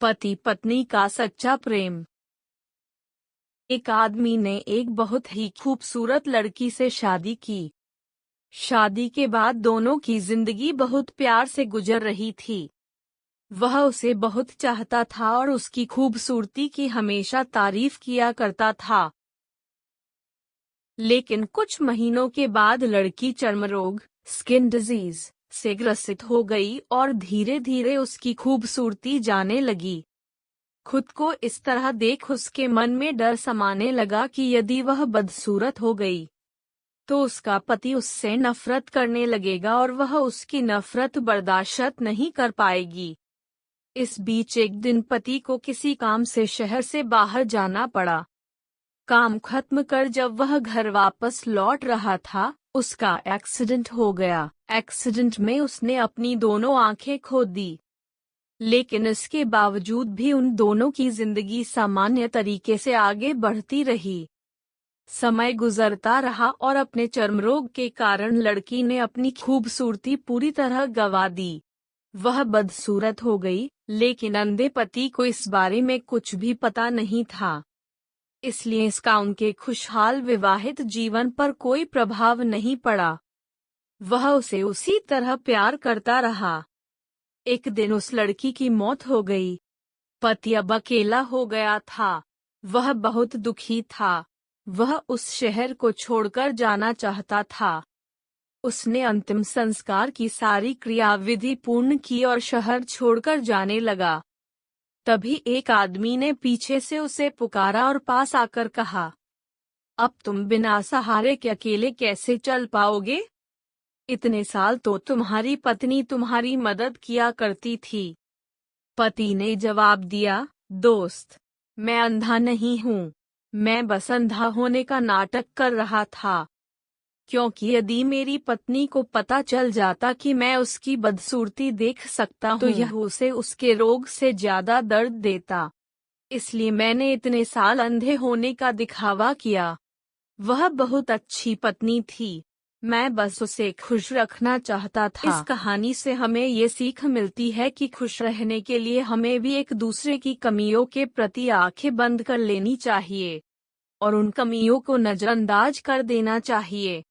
पति पत्नी का सच्चा प्रेम। एक आदमी ने एक बहुत ही खूबसूरत लड़की से शादी की। शादी के बाद दोनों की जिंदगी बहुत प्यार से गुजर रही थी। वह उसे बहुत चाहता था और उसकी खूबसूरती की हमेशा तारीफ किया करता था। लेकिन कुछ महीनों के बाद लड़की चर्म रोग, स्किन डिजीज से ग्रसित हो गई और धीरे धीरे उसकी खूबसूरती जाने लगी। खुद को इस तरह देख उसके मन में डर समाने लगा कि यदि वह बदसूरत हो गई तो उसका पति उससे नफरत करने लगेगा और वह उसकी नफरत बर्दाश्त नहीं कर पाएगी। इस बीच एक दिन पति को किसी काम से शहर से बाहर जाना पड़ा। काम खत्म कर जब वह घर वापस लौट रहा था, उसका एक्सीडेंट हो गया। एक्सीडेंट में उसने अपनी दोनों आंखें खो दी। लेकिन इसके बावजूद भी उन दोनों की जिंदगी सामान्य तरीके से आगे बढ़ती रही। समय गुजरता रहा और अपने चर्मरोग के कारण लड़की ने अपनी खूबसूरती पूरी तरह गंवा दी। वह बदसूरत हो गई, लेकिन अंधे पति को इस बारे में कुछ भी पता नहीं था। इसलिए इसका उनके खुशहाल विवाहित जीवन पर कोई प्रभाव नहीं पड़ा। वह उसे उसी तरह प्यार करता रहा। एक दिन उस लड़की की मौत हो गई। पति अब अकेला हो गया था। वह बहुत दुखी था। वह उस शहर को छोड़कर जाना चाहता था। उसने अंतिम संस्कार की सारी क्रियाविधि पूर्ण की और शहर छोड़कर जाने लगा। तभी एक आदमी ने पीछे से उसे पुकारा और पास आकर कहा, अब तुम बिना सहारे के अकेले कैसे चल पाओगे? इतने साल तो तुम्हारी पत्नी तुम्हारी मदद किया करती थी। पति ने जवाब दिया, दोस्त, मैं अंधा नहीं हूँ। मैं बस अंधा होने का नाटक कर रहा था। क्योंकि यदि मेरी पत्नी को पता चल जाता कि मैं उसकी बदसूरती देख सकता हूँ तो यह उसे उसके रोग से ज्यादा दर्द देता। इसलिए मैंने इतने साल अंधे होने का दिखावा किया। वह बहुत अच्छी पत्नी थी। मैं बस उसे खुश रखना चाहता था। इस कहानी से हमें ये सीख मिलती है कि खुश रहने के लिए हमें भी एक दूसरे की कमियों के प्रति आंखें बंद कर लेनी चाहिए और उन कमियों को नजरअंदाज कर देना चाहिए।